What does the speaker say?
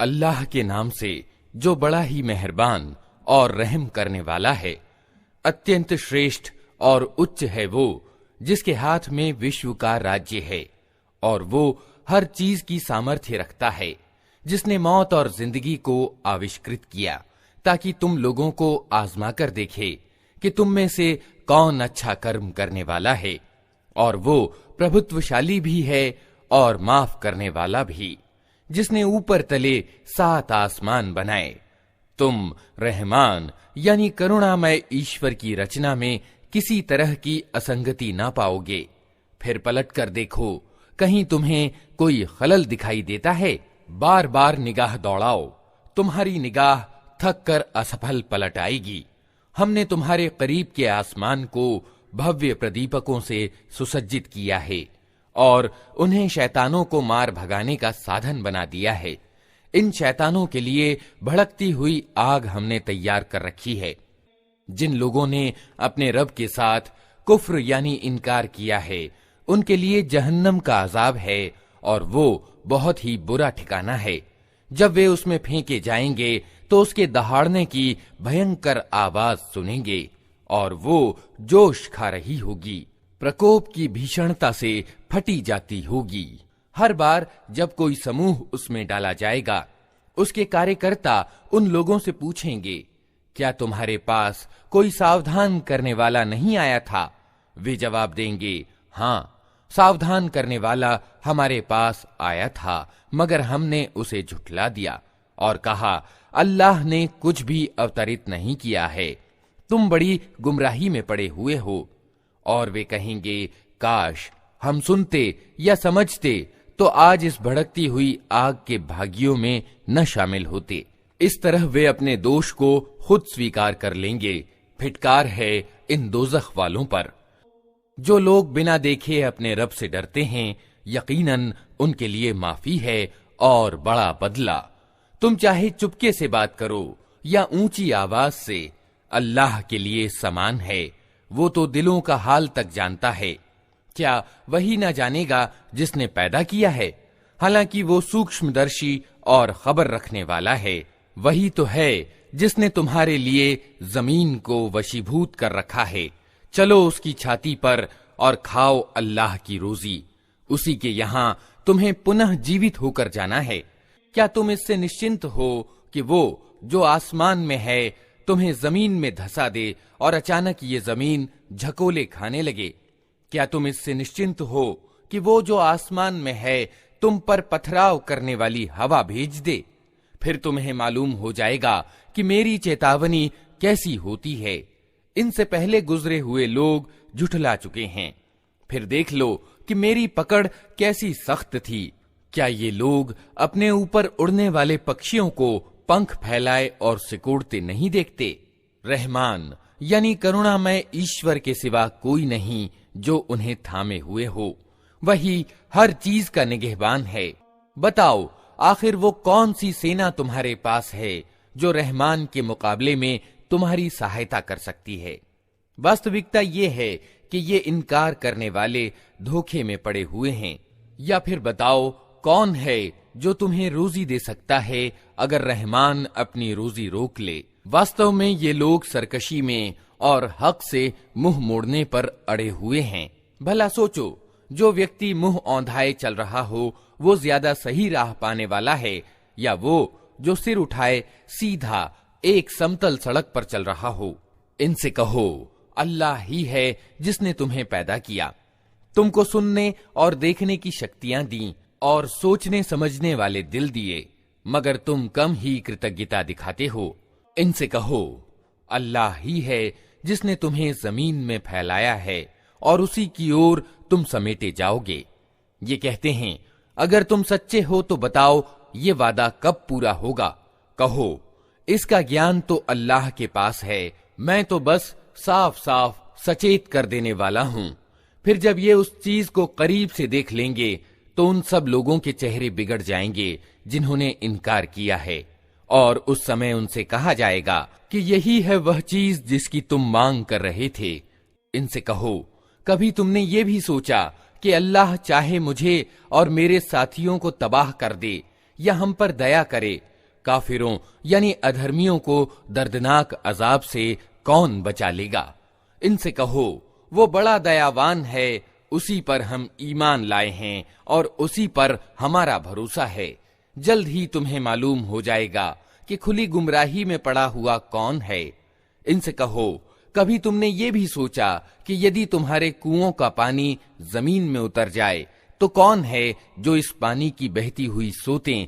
अल्लाह के नाम से जो बड़ा ही मेहरबान और रहम करने वाला है। अत्यंत श्रेष्ठ और उच्च है वो जिसके हाथ में विश्व का राज्य है और वो हर चीज की सामर्थ्य रखता है, जिसने मौत और जिंदगी को आविष्कृत किया ताकि तुम लोगों को आजमा कर देखे कि तुम में से कौन अच्छा कर्म करने वाला है, और वो प्रभुत्वशाली भी है और माफ करने वाला भी, जिसने ऊपर तले 7 आसमान बनाए। तुम रहमान यानी करुणामय ईश्वर की रचना में किसी तरह की असंगति ना पाओगे। फिर पलट कर देखो, कहीं तुम्हें कोई खलल दिखाई देता है? बार बार निगाह दौड़ाओ, तुम्हारी निगाह थक कर असफल पलट आएगी। हमने तुम्हारे करीब के आसमान को भव्य प्रदीपकों से सुसज्जित किया है और उन्हें शैतानों को मार भगाने का साधन बना दिया है। इन शैतानों के लिए भड़कती हुई आग हमने तैयार कर रखी है। जिन लोगों ने अपने रब के साथ कुफ्र यानी इनकार किया है, उनके लिए जहन्नम का अजाब है और वो बहुत ही बुरा ठिकाना है। जब वे उसमें फेंके जाएंगे तो उसके दहाड़ने की भयंकर आवाज सुनेंगे और वो जोश खा रही होगी, प्रकोप की भीषणता से फटी जाती होगी। हर बार जब कोई समूह उसमें डाला जाएगा, उसके कार्यकर्ता उन लोगों से पूछेंगे, क्या तुम्हारे पास कोई सावधान करने वाला नहीं आया था? वे जवाब देंगे, हाँ, सावधान करने वाला हमारे पास आया था, मगर हमने उसे झुठला दिया और कहा, अल्लाह ने कुछ भी अवतरित नहीं किया है, तुम बड़ी गुमराही में पड़े हुए हो। और वे कहेंगे, काश हम सुनते या समझते तो आज इस भड़कती हुई आग के भागियों में न शामिल होते। इस तरह वे अपने दोष को खुद स्वीकार कर लेंगे। फिटकार है इन दोज़ख वालों पर। जो लोग बिना देखे अपने रब से डरते हैं, यकीनन उनके लिए माफी है और बड़ा बदला। तुम चाहे चुपके से बात करो या ऊंची आवाज से, अल्लाह के लिए समान है। वो तो दिलों का हाल तक जानता है। क्या वही न जानेगा जिसने पैदा किया है? हालांकि वो सूक्ष्मदर्शी और खबर रखने वाला है। वही तो है जिसने तुम्हारे लिए जमीन को वशीभूत कर रखा है। चलो उसकी छाती पर और खाओ अल्लाह की रोजी। उसी के यहाँ तुम्हें पुनः जीवित होकर जाना है। क्या तुम इससे निश्चिंत हो कि वो जो आसमान में है तुम्हें जमीन में धंसा दे और अचानक ये जमीन झकोले खाने लगे? क्या तुम इससे निश्चिंत हो कि वो जो आसमान में है तुम पर पथराव करने वाली हवा भेज दे? फिर तुम्हें मालूम हो जाएगा कि मेरी चेतावनी कैसी होती है। इनसे पहले गुजरे हुए लोग झुठला चुके हैं। फिर देख लो कि मेरी पकड़ कैसी सख्त थी। क्या ये लोग अपने ऊपर उड़ने वाले पक्षियों को पंख फैलाए और सिकोड़ते नहीं देखते? रहमान यानी करुणामय ईश्वर के सिवा कोई नहीं जो उन्हें थामे हुए हो। वही हर चीज का निगहबान है। बताओ, आखिर वो कौन सी सेना तुम्हारे पास है जो रहमान के मुकाबले में तुम्हारी सहायता कर सकती है? वास्तविकता ये है कि ये इनकार करने वाले धोखे में पड़े हुए हैं। या फिर बताओ, कौन है जो तुम्हें रोजी दे सकता है अगर रहमान अपनी रोजी रोक ले? वास्तव में ये लोग सरकशी में और हक से मुंह मोड़ने पर अड़े हुए हैं। भला सोचो, जो व्यक्ति मुंह औंधाए चल रहा हो वो ज्यादा सही राह पाने वाला है या वो जो सिर उठाए सीधा एक समतल सड़क पर चल रहा हो? इनसे कहो, अल्लाह ही है जिसने तुम्हें पैदा किया, तुमको सुनने और देखने की शक्तियां दी और सोचने समझने वाले दिल दिए, मगर तुम कम ही कृतज्ञता दिखाते हो। इनसे कहो, अल्लाह ही है जिसने तुम्हें जमीन में फैलाया है और उसी की ओर तुम समेटे जाओगे। ये कहते हैं, अगर तुम सच्चे हो तो बताओ ये वादा कब पूरा होगा? कहो, इसका ज्ञान तो अल्लाह के पास है, मैं तो बस साफ साफ सचेत कर देने वाला हूं। फिर जब ये उस चीज को करीब से देख लेंगे तो उन सब लोगों के चेहरे बिगड़ जाएंगे जिन्होंने इनकार किया है, और उस समय उनसे कहा जाएगा कि यही है वह चीज जिसकी तुम मांग कर रहे थे। इनसे कहो, कभी तुमने ये भी सोचा कि अल्लाह चाहे मुझे और मेरे साथियों को तबाह कर दे या हम पर दया करे काफिरों यानी अधर्मियों को दर्दनाक अजाब से कौन बचा लेगा। इनसे कहो, वो बड़ा दयावान है, उसी पर हम ईमान लाए हैं और उसी पर हमारा भरोसा है। जल्द ही तुम्हें मालूम हो जाएगा कि खुली गुमराही में पड़ा हुआ कौन है। इनसे कहो, कभी तुमने ये भी सोचा कि यदि तुम्हारे कुओं का पानी जमीन में उतर जाए तो कौन है जो इस पानी की बहती हुई सोतें